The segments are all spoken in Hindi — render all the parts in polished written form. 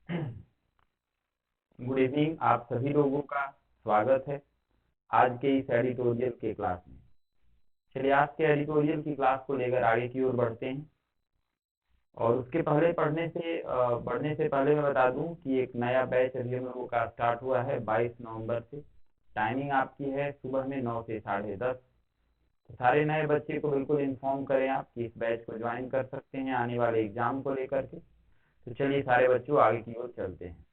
गुड इवनिंग, आप सभी लोगों का स्वागत है आज के इस एडिटोरियल के क्लास में। चलिए आज के एडिटोरियल की क्लास को लेकर आगे की ओर बढ़ते हैं। और उसके पहले बढ़ने से पहले मैं बता दूं कि एक नया बैच अभी हम लोगों का स्टार्ट हुआ है 22 नवंबर से। टाइमिंग आपकी है सुबह में 9 से 10:30। तो सारे नए बच्चे को बिल्कुल इन्फॉर्म करें आप कि इस बैच को ज्वाइन कर सकते हैं आने वाले एग्जाम को लेकर के। तो चलिए सारे बच्चों आगे की ओर चलते हैं।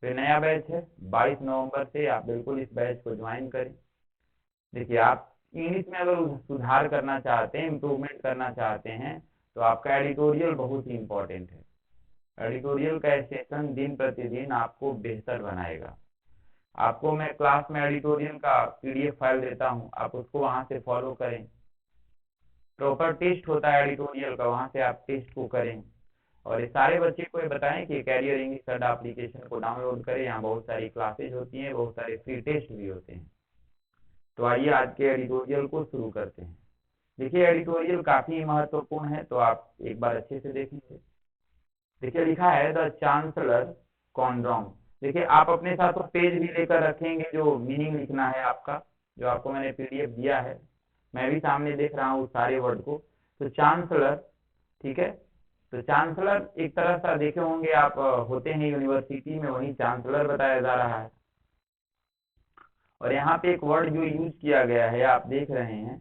फिर नया बैच है 22 नवंबर से, आप बिल्कुल इस बैच को ज्वाइन करें। देखिए आप इंग्लिश में अगर सुधार करना चाहते हैं, इम्प्रूवमेंट करना चाहते हैं, तो आपका एडिटोरियल बहुत ही इंपॉर्टेंट है। एडिटोरियल का सेशन दिन प्रतिदिन आपको बेहतर बनाएगा। आपको मैं क्लास में एडिटोरियल का पीडीएफ फाइल देता हूं, आप उसको वहां से फॉलो करें। प्रॉपर टेस्ट होता है एडिटोरियल का, वहां से आप टेस्ट को करें। और ये सारे बच्चे को ये बताएं कि कैरियर इंग्लिश अड्डा एप्लीकेशन को डाउनलोड करें। यहाँ बहुत सारी क्लासेज होती हैं, बहुत सारे फ्री टेस्ट भी होते हैं। तो आइए आज के एडिटोरियल को शुरू करते हैं। देखिए एडिटोरियल काफी महत्वपूर्ण है, तो आप एक बार अच्छे से देखेंगे। देखिए लिखा है द चांसलर कॉन्डोम। देखिए आप अपने साथ तो पेज भी लेकर रखेंगे जो मीनिंग लिखना है आपका, जो आपको मैंने पीडीएफ दिया है। मैं भी सामने देख रहा हूँ सारे वर्ड को। तो चांसलर, ठीक है। तो चांसलर एक तरह से देखे होंगे आप, होते हैं यूनिवर्सिटी में, वही चांसलर बताया जा रहा है। और यहाँ पे एक वर्ड जो यूज किया गया है आप देख रहे हैं,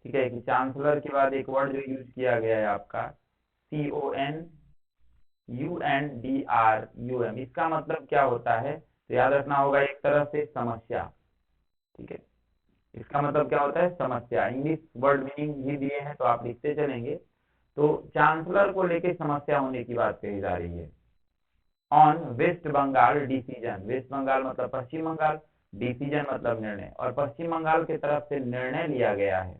ठीक है, कि चांसलर के बाद एक वर्ड जो यूज किया गया है आपका CONUNDRUM। इसका मतलब क्या होता है, तो याद रखना होगा एक तरह से समस्या, ठीक है। इसका मतलब क्या होता है, समस्या। इंग्लिश वर्ड मीनिंग भी दिए हैं तो आप लिखते चलेंगे। तो चांसलर को लेके समस्या होने की बात कही जा रही है। On West Bengal decision, West Bengal मतलब पश्चिम बंगाल, डिसीजन मतलब निर्णय, और पश्चिम बंगाल की तरफ से निर्णय लिया गया है।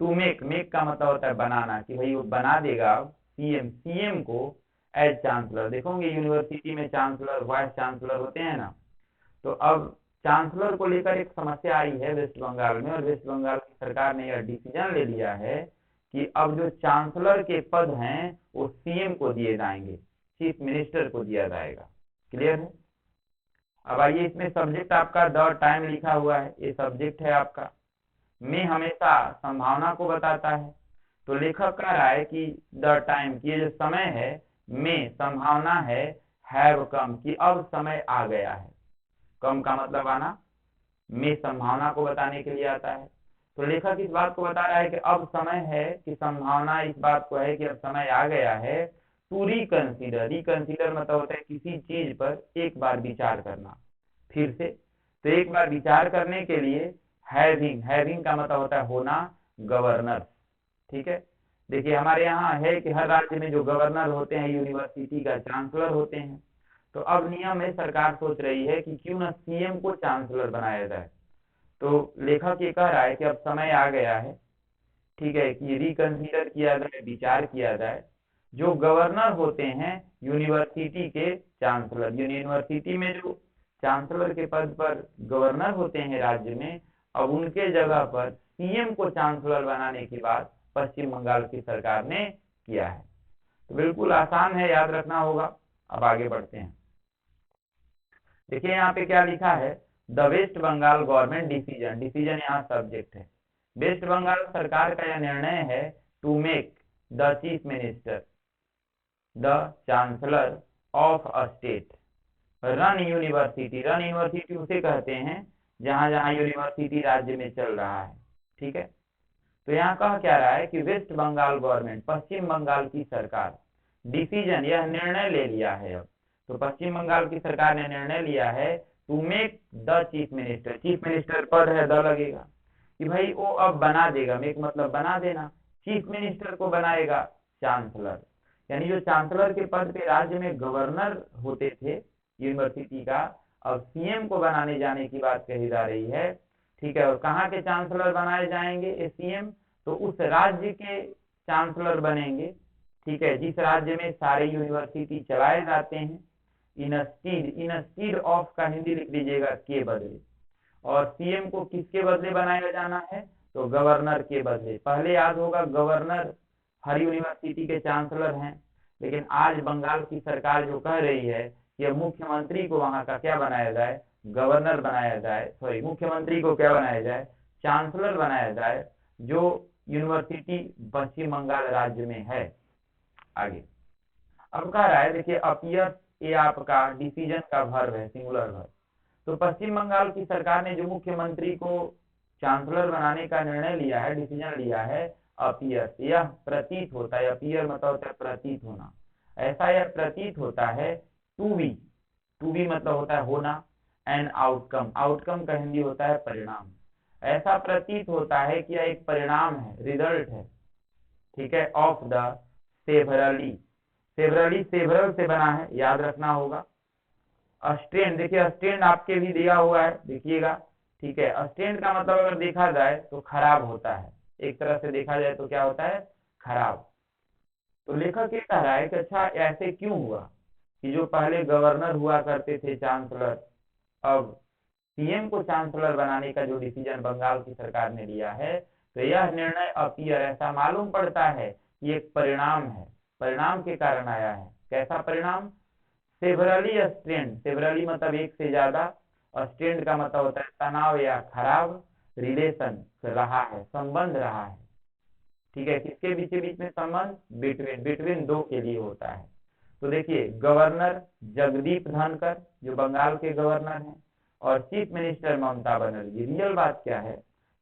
टू मेक, मेक का मतलब होता है बनाना, कि भाई वो बना देगा सीएम, सीएम को एज चांसलर। देखोगे यूनिवर्सिटी में चांसलर, वाइस चांसलर होते हैं ना। तो अब चांसलर को लेकर एक समस्या आई है वेस्ट बंगाल में, और वेस्ट बंगाल की सरकार ने यह डिसीजन ले लिया है कि अब जो चांसलर के पद हैं वो सीएम को दिए जाएंगे, चीफ मिनिस्टर को दिया जाएगा। क्लियर है। अब आइए, इसमें सब्जेक्ट आपका द टाइम लिखा हुआ है, ये सब्जेक्ट है आपका। में हमेशा संभावना को बताता है। तो लेखक कह रहा है कि द टाइम, की ये जो समय है, में संभावना है, हैव कम, कि अब समय आ गया है। कम का मतलब आना, में संभावना को बताने के लिए आता है। तो लेखक इस बात को बता रहा है कि अब समय है, कि संभावना इस बात को है कि अब समय आ गया है टू रिकंसीडर। रिकंसीडर मतलब होता है किसी चीज पर एक बार विचार करना, फिर से। तो एक बार विचार करने के लिए हैविंग, हैविंग का मतलब होता है होना, गवर्नर, ठीक है। देखिए हमारे यहाँ है कि हर राज्य में जो गवर्नर होते हैं यूनिवर्सिटी का चांसलर होते हैं। तो अब नियम है, सरकार सोच रही है कि क्यों ना सीएम को चांसलर बनाया जाए। तो लेखक ये कह रहा है कि अब समय आ गया है, ठीक है, कि रिकंसीडर किया जाए, विचार किया जाए। जो गवर्नर होते हैं यूनिवर्सिटी के चांसलर, यूनिवर्सिटी में जो चांसलर के पद पर गवर्नर होते हैं राज्य में, अब उनके जगह पर सीएम को चांसलर बनाने की बात पश्चिम बंगाल की सरकार ने किया है। तो बिल्कुल आसान है, याद रखना होगा। अब आगे बढ़ते हैं। देखिए यहाँ पे क्या लिखा है, the West Bengal government decision, decision यहाँ सब्जेक्ट है। वेस्ट बंगाल सरकार का यह निर्णय है to make the chief minister the chancellor of a state run university. Run university उसे कहते हैं जहां जहां यूनिवर्सिटी राज्य में चल रहा है, ठीक है। तो यहाँ कह क्या रहा है कि वेस्ट बंगाल गवर्नमेंट, पश्चिम बंगाल की सरकार, डिसीजन यह निर्णय ले लिया है अब। तो पश्चिम बंगाल की सरकार ने निर्णय लिया है to make the chief minister, chief minister पद है, द लगेगा, कि भाई वो अब बना देगा, मेक मतलब बना देना, चीफ मिनिस्टर को बनाएगा चांसलर। यानी जो चांसलर के पद पे राज्य में गवर्नर होते थे यूनिवर्सिटी का, अब सीएम को बनाने जाने की बात कही जा रही है, ठीक है। और कहाँ के चांसलर बनाए जाएंगे सीएम, तो उस राज्य के चांसलर बनेंगे, ठीक है, जिस राज्य में सारे यूनिवर्सिटी चलाए जाते हैं। इंस्टीड, इंस्टीड ऑफ का हिंदी लिख लीजिएगा के बदले। और सीएम को किसके बदले बनाया जाना है, तो गवर्नर के बदले। पहले याद होगा गवर्नर हर यूनिवर्सिटी के चांसलर हैं, लेकिन आज बंगाल की सरकार जो कह रही है कि अब मुख्यमंत्री को वहां का क्या बनाया जाए, गवर्नर बनाया जाए, सॉरी मुख्यमंत्री को क्या बनाया जाए, चांसलर बनाया जाए, जो यूनिवर्सिटी पश्चिम बंगाल राज्य में है। आगे अब कह रहा है, देखिए अपीयर ये आपका डिसीजन का वर्ब है, सिंगुलर वर्ब। तो पश्चिम बंगाल की सरकार ने जो मुख्यमंत्री को चांसलर बनाने का निर्णय लिया है, डिसीजन लिया है, अपीयर, यह प्रतीत होता है, अपीयर मतलब होता है प्रतीत होना, ऐसा यह प्रतीत होता है, टू बी मतलब होता है होना, एंड आउटकम, आउटकम का हिंदी होता है परिणाम, ऐसा प्रतीत होता है कि यह एक परिणाम है, रिजल्ट है, ठीक है, of the severally, severally several से बना है, याद रखना होगा। स्टैंड, देखिए स्टैंड आपके भी दिया हुआ है, देखिएगा, ठीक है। स्टैंड का मतलब अगर देखा जाए तो खराब होता है, एक तरह से देखा जाए तो क्या होता है, खराब। तो लेखक ये कह रहा है कि अच्छा ऐसे क्यों हुआ कि जो पहले गवर्नर हुआ करते थे चांसलर, अब सीएम को चांसलर बनाने का जो डिसीजन बंगाल की सरकार ने लिया है, तो यह निर्णय अपीयर, ऐसा मालूम पड़ता है कि एक परिणाम है, परिणाम के कारण आया है। कैसा परिणाम, सेवरली स्ट्रेंड, सेवरली मतलब एक से ज्यादा, स्ट्रेंड का मतलब होता है तनाव या खराब, रिलेशन रहा है, संबंध रहा है, ठीक है, किसके बीच बीच में संबंध, बिटवीन, बिटवीन दो के लिए होता है। तो देखिए गवर्नर जगदीप धनकर जो बंगाल के गवर्नर हैं, और chief minister Mamata Banerjee. Real बात क्या है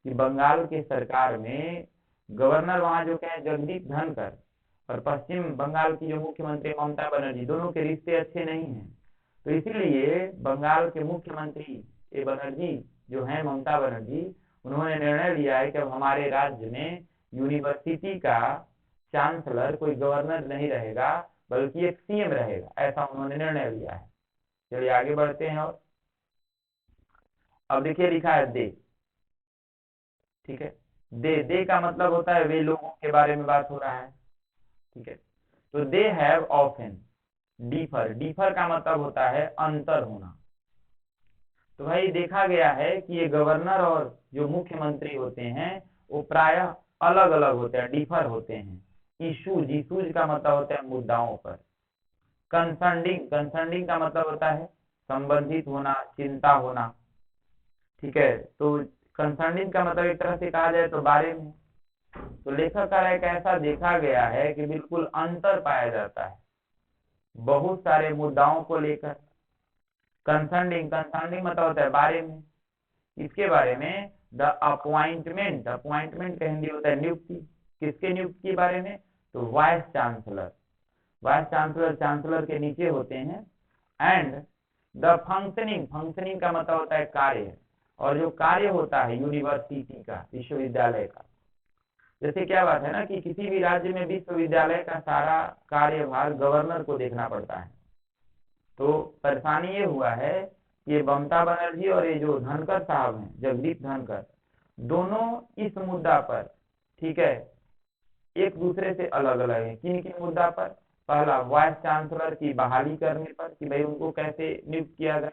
कि बंगाल के सरकार में गवर्नर वहां जो क्या है, जगदीप धनकर, और पश्चिम बंगाल की जो मुख्यमंत्री ममता बनर्जी, दोनों के रिश्ते अच्छे नहीं हैं। तो इसीलिए बंगाल के मुख्यमंत्री ए बनर्जी जो है, ममता बनर्जी, उन्होंने निर्णय लिया है कि अब हमारे राज्य में यूनिवर्सिटी का चांसलर कोई गवर्नर नहीं रहेगा, बल्कि एक सीएम रहेगा, ऐसा उन्होंने निर्णय लिया है। चलिए आगे बढ़ते हैं। और अब देखिए लिखा है दे, ठीक है, दे का मतलब होता है वे लोगों के बारे में बात हो रहा है, ठीक है। तो they have often differ, differ का मतलब होता है अंतर होना। तो भाई देखा गया है कि ये गवर्नर और जो मुख्यमंत्री होते हैं वो प्रायः अलग अलग होते हैं, डिफर होते हैं। इशूज, इशूज का मतलब होता है मुद्दाओं पर। कंसर्निंग, कंसर्निंग का मतलब होता है संबंधित होना, चिंता होना, ठीक है। तो कंसर्निंग का मतलब एक तरह से कहा जाए तो बारे में। तो लेखक का एक ऐसा देखा गया है कि बिल्कुल अंतर पाया जाता है बहुत सारे मुद्दाओं को लेकर। कंसर्निंग, कंसर्निंग मतलब होता है बारे में, इसके बारे में। द अपॉइंटमेंट, अपॉइंटमेंट का हिंदी होता है नियुक्ति, किसके नियुक्ति के बारे में, तो vice chancellor, vice chancellor chancellor के नीचे होते हैं। एंड द फंक्शनिंग, फंक्शनिंग का मतलब होता है कार्य, और जो कार्य होता है यूनिवर्सिटी का, विश्वविद्यालय का। जैसे क्या बात है ना कि किसी भी राज्य में विश्वविद्यालय का सारा कार्यभार गवर्नर को देखना पड़ता है। तो परेशानी ये हुआ है कि ये ममता बनर्जी और ये जो धनकर साहब हैं, जगदीप धनकर, दोनों इस मुद्दा पर, ठीक है, एक दूसरे से अलग अलग है। किन किन मुद्दा पर, पहला वाइस चांसलर की बहाली करने पर कि भाई उनको कैसे नियुक्त किया जाए,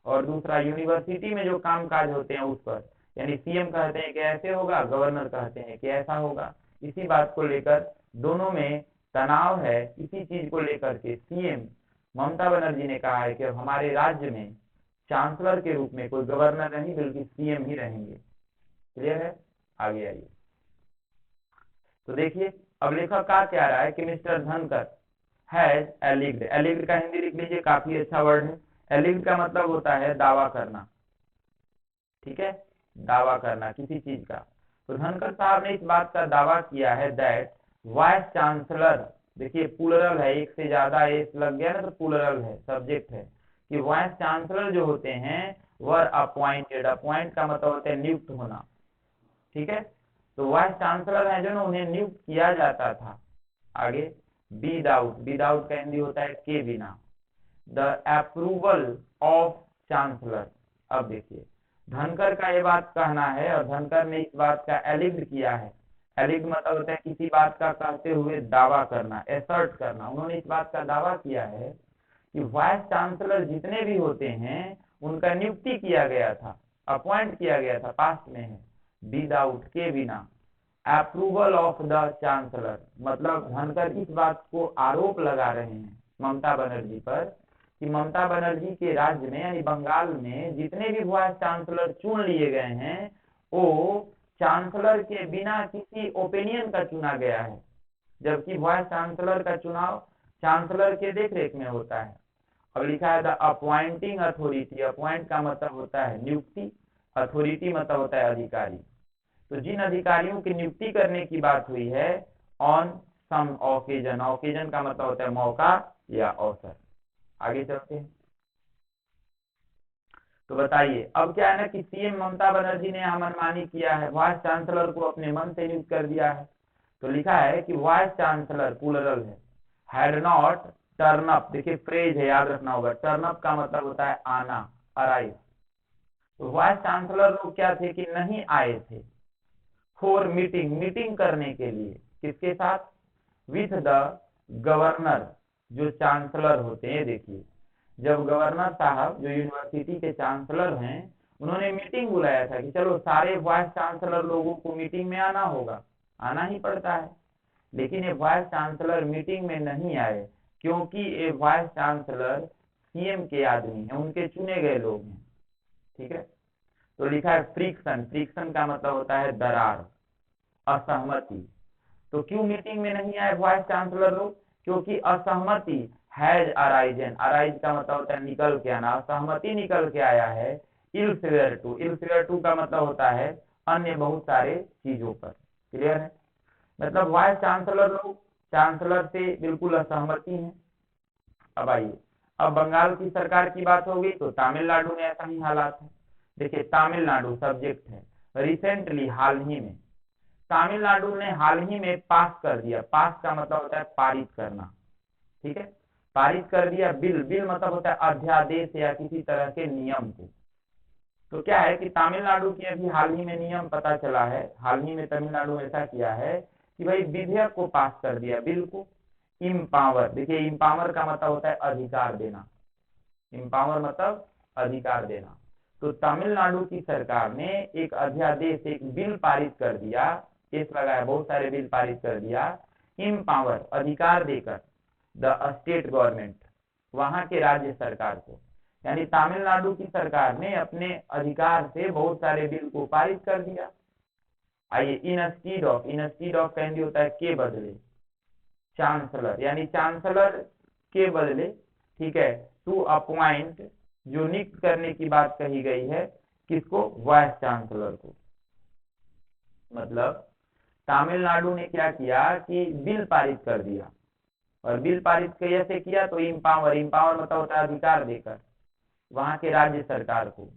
और दूसरा यूनिवर्सिटी में जो कामकाज होते हैं उस पर, यानी सीएम कहते हैं कि ऐसे होगा, गवर्नर कहते हैं कि ऐसा होगा। इसी बात को लेकर दोनों में तनाव है। इसी चीज को लेकर के सीएम ममता बनर्जी ने कहा है कि अब हमारे राज्य में चांसलर के रूप में कोई गवर्नर नहीं बल्कि सीएम ही रहेंगे। क्लियर है, आगे आइए। तो देखिए अब लेखक का क्या रहा है कि मिस्टर धनकर हैज एलिग्ड, एलिग्ड का हिंदी लिख लीजिए, काफी अच्छा वर्ड है। एलिग्ड का मतलब होता है दावा करना, ठीक है, दावा करना किसी चीज का। तो धनकर साहब ने इस बात का दावा किया है दैट वाइस चांसलर, देखिए प्लूरल है, एक से ज्यादा एस लग गया ना तो प्लूरल है, सब्जेक्ट है, कि वाइस चांसलर जो होते हैं वर अपॉइंटेड, अपॉइंट का मतलब होता है नियुक्त होना, ठीक है। तो वाइस चांसलर है जो ना, उन्हें नियुक्त किया जाता था। आगे विदाउट, विदाउट का हिंदी होता है के बिना, द अप्रूवल ऑफ चांसलर। अब देखिए धनकर का ये बात कहना है, और धनकर ने इस बात का एलिग्ड किया है। एलिग्ड मतलब होता है किसी बात का कहते हुए दावा करना, एसर्ट करना। उन्होंने इस बात का दावा किया है कि वाइस चांसलर जितने भी होते हैं उनका नियुक्ति किया गया था, अपॉइंट किया गया था, पास्ट में है, विदाउट के बिना, अप्रूवल ऑफ द चांसलर। मतलब धनकर इस बात को आरोप लगा रहे हैं ममता बनर्जी पर कि ममता बनर्जी के राज्य में यानी बंगाल में जितने भी वाइस चांसलर चुन लिए गए हैं वो चांसलर के बिना किसी ओपिनियन का चुना गया है, जबकि वाइस चांसलर का चुनाव चांसलर के देखरेख में होता है। अब लिखा है द अपॉइंटिंग अथॉरिटी, अपॉइंट का मतलब होता है नियुक्ति, अथॉरिटी मतलब होता है अधिकारी। तो जिन अधिकारियों की नियुक्ति करने की बात हुई है ऑन सम ओकेजन, ओकेजन का मतलब होता है मौका या अवसर। आगे चलते हैं। तो बताइए अब क्या है ना कि सीएम ममता बनर्जी ने यहाँ मनमानी किया है, वाइस चांसलर को अपने मन से नियुक्त कर दिया है। तो लिखा है कि वाइस चांसलर प्लूरल है, हैड नॉट टर्न अप, देखिए फ्रेज है याद रखना होगा, टर्न अप का मतलब होता है आना, अराइव। तो वाइस चांसलर लोग क्या थे कि नहीं आए थे फॉर मीटिंग, मीटिंग करने के लिए, किसके साथ, विथ द गवर्नर, जो चांसलर होते हैं। देखिए जब गवर्नर साहब जो यूनिवर्सिटी के चांसलर हैं उन्होंने मीटिंग बुलाया था कि चलो सारे वाइस चांसलर लोगों को मीटिंग में आना होगा, आना ही पड़ता है, लेकिन ये वाइस चांसलर मीटिंग में नहीं आए क्योंकि ये वाइस चांसलर सीएम के आदमी हैं, उनके चुने गए लोग हैं। ठीक है, तो लिखा है फ्रिक्शन, फ्रिक्शन का मतलब होता है दरार, असहमति। तो क्यों मीटिंग में नहीं आए वाइस चांसलर लोग, क्योंकि असहमति हैज अराइजन, अराइज का मतलब होता है निकल के आना, असहमति निकल के आया है इल्सवेयर टू, इल्सवेयर टू का मतलब होता है अन्य बहुत सारे चीजों पर। क्लियर है, मतलब वाइस चांसलर लोग चांसलर से बिल्कुल असहमति हैं। अब आइए, अब बंगाल की सरकार की बात होगी तो तमिलनाडु में ऐसा ही हालात है। देखिए तमिलनाडु सब्जेक्ट है, रिसेंटली हाल ही में तमिलनाडु ने हाल ही में पास कर दिया, पास का मतलब होता है पारित करना, ठीक है, पारित कर दिया बिल, बिल मतलब होता है अध्यादेश या किसी तरह के नियम को। तो क्या है कि तमिलनाडु की अभी हाल ही में नियम पता चला है, हाल ही में तमिलनाडु में ऐसा किया है कि भाई विधेयक को पास कर दिया, बिल को इम्पावर, देखिए इम्पावर का मतलब होता है अधिकार देना, इम्पावर मतलब अधिकार देना। तो तमिलनाडु की सरकार ने एक अध्यादेश, एक बिल पारित कर दिया, केस लगाया, बहुत सारे बिल पारित कर दिया, इम्पावर अधिकार देकर द स्टेट गवर्नमेंट, वहां के राज्य सरकार को, यानी तमिलनाडु की सरकार ने अपने अधिकार से बहुत सारे बिल को पारित कर दिया। आइए इंस्टीड ऑफ, इंस्टीड ऑफ का हिंदी होता है के बदले, चांसलर यानी चांसलर के बदले, ठीक है, टू अपॉइंट, जो नियुक्त करने की बात कही गई है, किसको, वाइस चांसलर को। मतलब तमिलनाडु ने क्या किया कि बिल पारित कर दिया, और बिल पारित कैसे किया, तो इम्पावर, इम्पावर मतलब होता है अधिकार देकर वहां के राज्य सरकार को,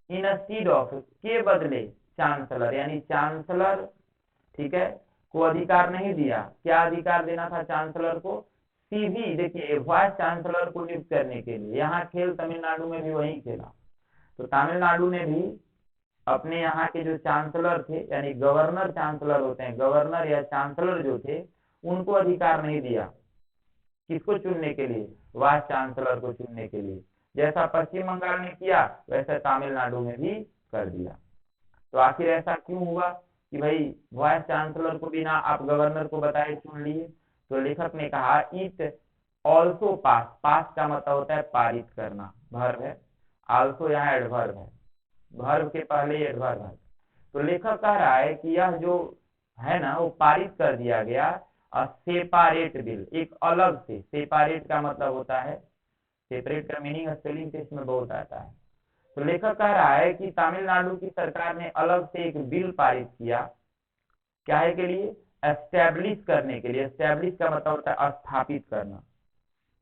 इंस्टीड ऑफ के बदले चांसलर, यानी चांसलर, ठीक है, को अधिकार नहीं दिया, क्या अधिकार देना था चांसलर को, सीधी, देखिए वाइस चांसलर को नियुक्त करने के लिए, यहाँ खेल तमिलनाडु में भी वही खेला। तो तमिलनाडु ने भी अपने यहाँ के जो चांसलर थे, यानी गवर्नर चांसलर होते हैं, गवर्नर या चांसलर जो थे उनको अधिकार नहीं दिया, किसको चुनने के लिए, वाइस चांसलर को चुनने के लिए। जैसा पश्चिम बंगाल ने किया वैसा तमिलनाडु में भी कर दिया। तो आखिर ऐसा क्यों हुआ कि भाई वाइस चांसलर को बिना आप गवर्नर को बताए चुन लिए। तो लेखक ने कहा इट ऑल्सो पास, पास का मतलब होता है पारित करना, वर्ब है, आल्सो यहाँ एडवर्ब है, वर्ब के पहले एडवर्ब है। तो लेखक कह रहा है कि यह जो है ना वो पारित कर दिया गया सेपारेट बिल, एक अलग से, सेपारेट का मतलब होता है, सेपरेट का मीनिंग स्पेलिंग टेस्ट में बहुत आता है। तो लेखक कह रहा है कि तमिलनाडु की सरकार ने अलग से एक बिल पारित किया, क्या है के लिए, एस्टेब्लिश करने के लिए, एस्टेब्लिश का मतलब होता है स्थापित करना,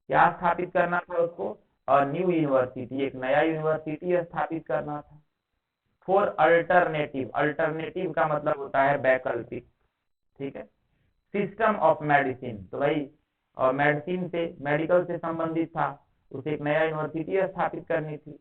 क्या स्थापित करना था उसको, और न्यू यूनिवर्सिटी, एक नया यूनिवर्सिटी स्थापित करना था, फॉर अल्टरनेटिव, अल्टरनेटिव का मतलब होता है वैकल्पिक, ठीक है, सिस्टम ऑफ मेडिसिन, तो भाई और मेडिसिन से, मेडिकल से संबंधित था, उसे एक नया यूनिवर्सिटी स्थापित करनी थी,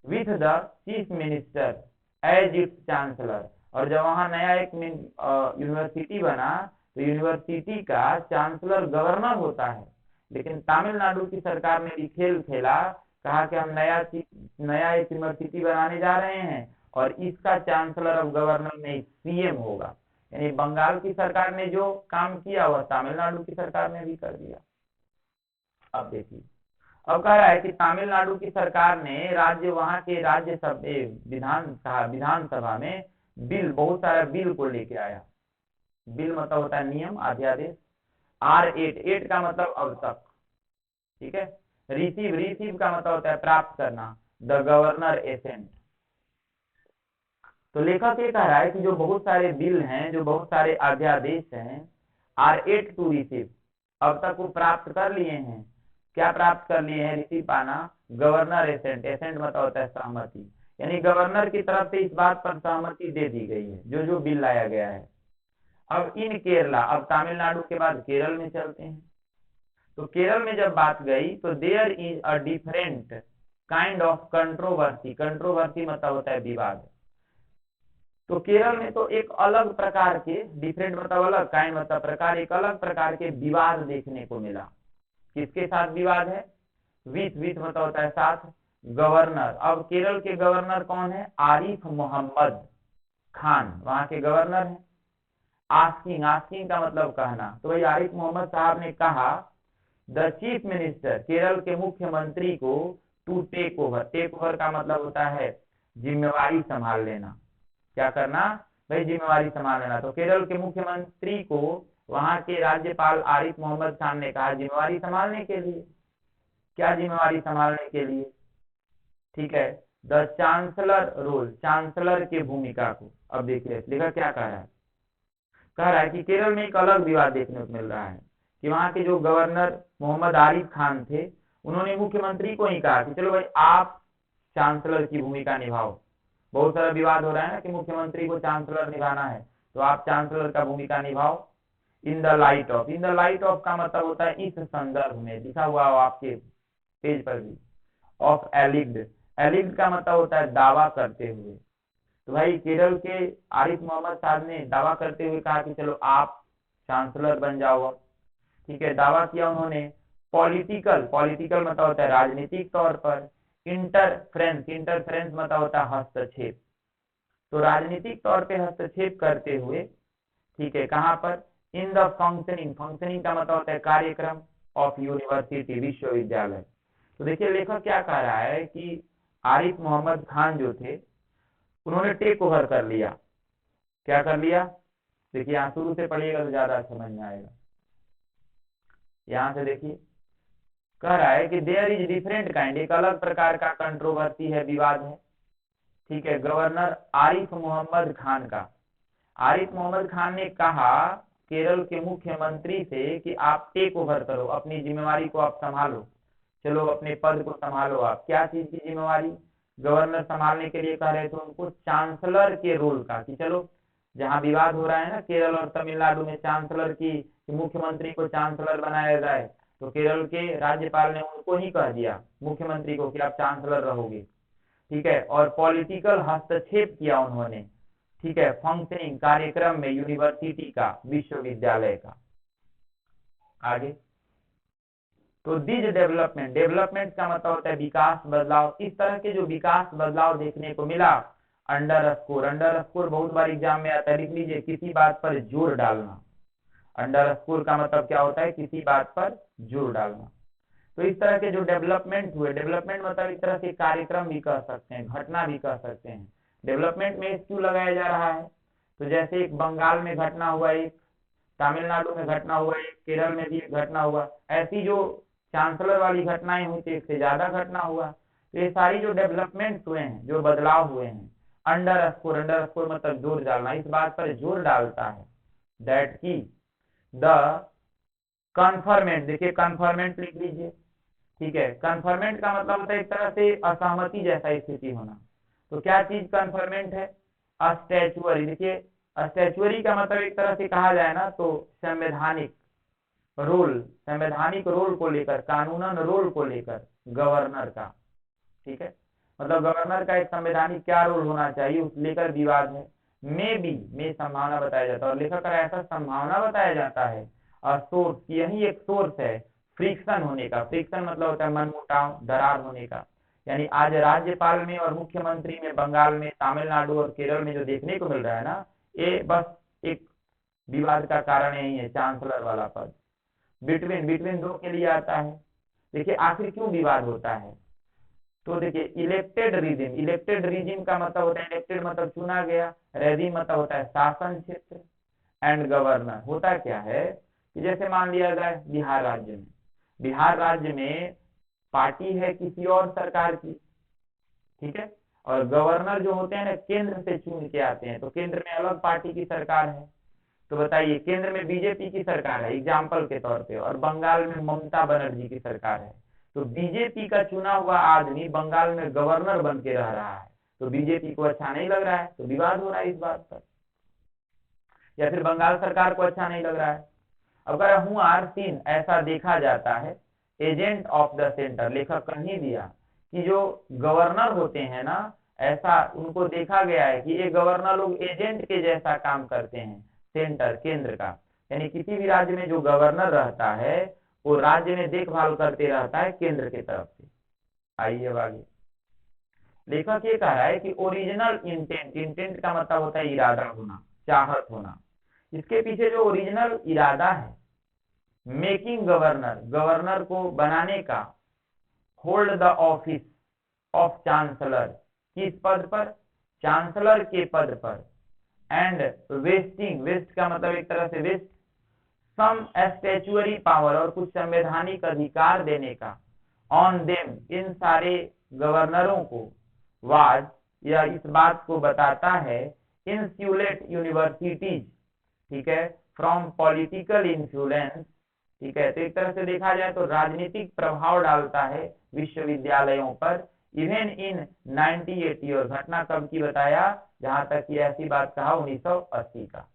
with the chief minister as its chancellor, और जब वहां नया एक यूनिवर्सिटी बना तो यूनिवर्सिटी का चांसलर गवर्नर होता है, लेकिन तमिलनाडु की सरकार ने भी खेल खेला, कहा कि हम नया एक यूनिवर्सिटी बनाने जा रहे हैं और इसका चांसलर अब गवर्नर नहीं सीएम होगा, यानी बंगाल की सरकार ने जो काम किया वह तमिलनाडु की सरकार ने भी कर दिया। अब देखिए, अब कह रहा है कि तमिलनाडु की सरकार ने वहां के विधानसभा में बहुत सारा बिल को लेके आया। बिल मतलब होता है नियम, अध्यादेश। R8, 8 का मतलब अब तक, ठीक है। रिसीव का मतलब होता है प्राप्त करना, द गवर्नर एसेंट। तो लेखक ये कह रहा है कि जो बहुत सारे बिल हैं, जो बहुत सारे अध्यादेश हैं, R8 टू रिसीव, अब तक वो प्राप्त कर लिए हैं। क्या प्राप्त कर लिए हैं? रिसीव पाना, गवर्नर एसेंट। एसेंट मतलब होता है सहमति, यानी गवर्नर की तरफ से इस बात पर सहमति दे दी गई है, जो जो बिल लाया गया है। अब इन केरला, अब तमिलनाडु के बाद केरल में चलते हैं। तो केरल में जब बात गई तो there is a different kind of controversy. Controversy मतलब होता है विवाद। तो केरल में तो एक अलग प्रकार के, डिफरेंट मतलब अलग, काइंड मतलब प्रकार, एक अलग प्रकार के विवाद देखने को मिला। किसके साथ विवाद है? विथ मतलब होता है साथ, गवर्नर। अब केरल के गवर्नर कौन है? आरिफ मोहम्मद खान, वहां के गवर्नर है। आस्किंग, आस्किंग का मतलब कहना। तो भाई आरिफ मोहम्मद साहब ने कहा द चीफ मिनिस्टर, केरल के मुख्यमंत्री को, to take over. Take over का मतलब होता है जिम्मेवारी संभाल लेना। क्या करना? भाई जिम्मेवारी संभाल लेना। तो केरल के मुख्यमंत्री को वहां के राज्यपाल आरिफ मोहम्मद खान ने कहा जिम्मेवारी संभालने के लिए। क्या जिम्मेवारी संभालने के लिए? ठीक है, द चांसलर रोल, चांसलर की भूमिका को। अब देखिए लेखक क्या कह रहा है। कह रहा है कि केरल में एक अलग विवाद देखने को मिल रहा है कि वहां के जो गवर्नर मोहम्मद आरिफ खान थे, उन्होंने मुख्यमंत्री को ही कहा कि चलो भाई आप चांसलर की भूमिका निभाओ। बहुत सारा विवाद हो रहा है ना कि मुख्यमंत्री को चांसलर निभाना है, तो आप चांसलर का भूमिका निभाओ। In the light of, in the light of का मतलब होता है इस संदर्भ में, लिखा हुआ हो आपके पेज पर भी। ऑफ एलिग्ड, एलिग्ड का मतलब होता है दावा करते हुए। तो भाई केरल के आरिफ मोहम्मद साहब ने दावा करते हुए कहा कि चलो आप चांसलर बन जाओ अब। ठीक है, दावा किया उन्होंने। पॉलिटिकल, पॉलिटिकल मतलब होता है राजनीतिक तौर पर। इंटरफ्रेंस, इंटरफ्रेंस मतलब होता है हस्तक्षेप। तो राजनीतिक तौर पे हस्तक्षेप करते हुए, ठीक है, कहां पर? इन द फंक्शनिंग, फंक्शनिंग का मतलब होता है कार्यक्रम, ऑफ यूनिवर्सिटी, विश्वविद्यालय। तो देखिए लेखक क्या कह रहा है कि आरिफ मोहम्मद खान जो थे, उन्होंने टेक ओवर कर लिया। क्या कर लिया? देखिए यहाँ शुरू से पढ़िएगा तो ज्यादा समझ में आएगा। यहाँ से देखिए, कह रहा है कि देयर इज डिफरेंट काइंड, एक अलग प्रकार का कंट्रोवर्सी है, विवाद है। ठीक है, गवर्नर आरिफ मोहम्मद खान का। आरिफ मोहम्मद खान ने कहा केरल के मुख्यमंत्री से कि आप टेक ओवर करो, अपनी जिम्मेवारी को आप संभालो, चलो अपने पद को संभालो। आप क्या चीज की जिम्मेवारी? गवर्नर संभालने के लिए कह रहे थे उनको चांसलर के रोल का, कि चलो जहां विवाद हो रहा है ना केरल और तमिलनाडु में चांसलर की, कि मुख्यमंत्री को चांसलर बनाया जाए, तो केरल के राज्यपाल ने उनको ही कह दिया, मुख्यमंत्री को, कि आप चांसलर रहोगे। ठीक है, और पॉलिटिकल हस्तक्षेप किया उन्होंने। ठीक है, फंक्शनिंग, कार्यक्रम में, यूनिवर्सिटी का, विश्वविद्यालय का। आगे, तो दिज डेवलपमेंट, डेवलपमेंट का मतलब होता है विकास, बदलाव। इस तरह के जो विकास बदलाव देखने को मिला, अंडर स्कोर, अंडर स्कोर बहुत बार एग्जाम में आता है, लिख लीजिए, किसी बात पर जोर डालना। अंडर स्कोर का मतलब क्या होता है? किसी बात पर जोर डालना। तो इस तरह के जो डेवलपमेंट हुए, डेवलपमेंट मतलब एक तरह से कार्यक्रम भी कह सकते हैं, घटना भी कह सकते हैं। डेवलपमेंट में क्यों लगाया जा रहा है? तो जैसे एक बंगाल में घटना हुआ, एक तमिलनाडु में घटना हुआ, एक केरल में भी एक घटना हुआ, ऐसी जो चांसलर वाली घटनाएं हुई थी, एक से ज्यादा घटना हुआ। तो ये सारी जो डेवलपमेंट हुए हैं, जो बदलाव हुए हैं, अंडर स्कोर, अंडर स्कोर मतलब जोर डालना, इस बात पर जोर डालता है दैट की द कन्फर्मेंट। देखिए कन्फर्मेंट लिख लीजिए। ठीक है, कन्फर्मेंट का मतलब होता है एक तरह से असहमति जैसा स्थिति होना। तो क्या चीज कन्फर्मेंट है? अस्टैचुअरी। देखिए अस्टैचुअरी का मतलब एक तरह से कहा जाए ना तो संवैधानिक रोल, संवैधानिक रोल को लेकर, कानूनन रोल को लेकर गवर्नर का। ठीक है, मतलब गवर्नर का एक संवैधानिक क्या रोल होना चाहिए उस लेकर विवाद है। में संभावना बताया जाता है, और लेखक का ऐसा संभावना बताया जाता है सोर्स, यही एक सोर्स है फ्रिक्शन होने का। फ्रिक्शन मतलब होता है मनमुटाव, दरार होने का। यानी आज राज्यपाल में और मुख्यमंत्री में, बंगाल में, तमिलनाडु और केरल में जो देखने को मिल रहा है ना, ये बस एक विवाद का कारण यही है, चांसलर वाला पद। बिटवीन, बिटवीन दो के लिए आता है। देखिए आखिर क्यों विवाद होता है, तो देखिए इलेक्टेड रीजिम का मतलब होता है, इलेक्टेड मतलब चुना गया, रेजिम मतलब होता है शासन क्षेत्र, एंड गवर्नर होता क्या है कि जैसे मान लिया जाए बिहार राज्य में पार्टी है किसी और सरकार की, ठीक है, और गवर्नर जो होते हैं ना केंद्र से चुन के आते हैं, तो केंद्र में अलग पार्टी की सरकार है। तो बताइए केंद्र में बीजेपी की सरकार है एग्जाम्पल के तौर पे, और बंगाल में ममता बनर्जी की सरकार है, तो बीजेपी का चुना हुआ आदमी बंगाल में गवर्नर बन के रह रहा है, तो बीजेपी को अच्छा नहीं लग रहा है, तो विवाद हो रहा है इस बात पर, या फिर बंगाल सरकार को अच्छा नहीं लग रहा है। अगर हुआर सीन ऐसा देखा जाता है, एजेंट ऑफ द सेंटर, लेखक कह ही दिया कि जो गवर्नर होते हैं ना, ऐसा उनको देखा गया है कि ये गवर्नर लोग एजेंट के जैसा काम करते हैं सेंटर केंद्र का, यानी किसी भी राज्य में जो गवर्नर रहता है वो राज्य में देखभाल करते रहता है केंद्र की तरफ से। आइए अब आगे, लेखक ये कह रहा है कि ओरिजिनल इंटेंट का मतलब होता है इरादा होना, चाहत होना, इसके पीछे जो ओरिजिनल इरादा है मेकिंग गवर्नर को बनाने का, hold the office of chancellor, किस पद पर, चांसलर के पद पर, एंड वेस्ट का मतलब एक तरह से वेस्ट, सम स्टैच्यूअरी पावर, और कुछ संवैधानिक अधिकार देने का, ऑन देम, इन सारे गवर्नरों को, वाज, या इस बात को बताता है, इंसुलेट यूनिवर्सिटीज, ठीक है, फ्रॉम पॉलिटिकल इन्फ्लुएंस, ठीक है, तो एक तरह से देखा जाए तो राजनीतिक प्रभाव डालता है विश्वविद्यालयों पर, इवन इन 1980, और घटना कब की बताया, जहां तक कि ऐसी बात कहा 1980 का,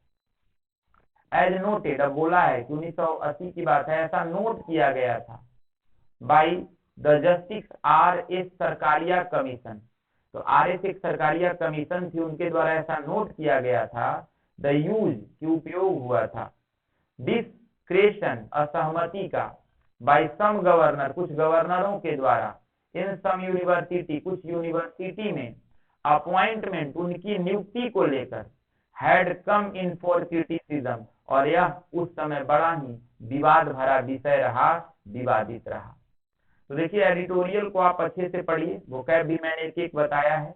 एज नोटेड, अब बोला है कि 1980 की बात है, ऐसा नोट किया गया था by the justice R S Sarkaria commission, तो आर एस एक सरकारिया कमीशन थी, उनके द्वारा ऐसा नोट किया गया था, द यूज की उपयोग हुआ था, डिस्क्रेशन असहमति का, बाई सम गवर्नर कुछ गवर्नरों के द्वारा, इन सम यूनिवर्सिटी कुछ यूनिवर्सिटी में, अपॉइंटमेंट उनकी नियुक्ति को लेकर, had come in for criticism, और यह उस समय बड़ा ही विवाद भरा विषय रहा, विवादित रहा। तो देखिए एडिटोरियल को आप अच्छे से पढ़िए, वोकैब भी मैंने एक एक बताया है,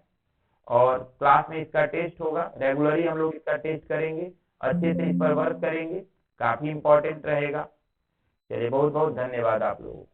और क्लास में इसका टेस्ट होगा, रेगुलरली हम लोग इसका टेस्ट करेंगे, अच्छे से इस पर वर्क करेंगे, काफी इंपॉर्टेंट रहेगा। चलिए बहुत बहुत धन्यवाद आप लोगों को।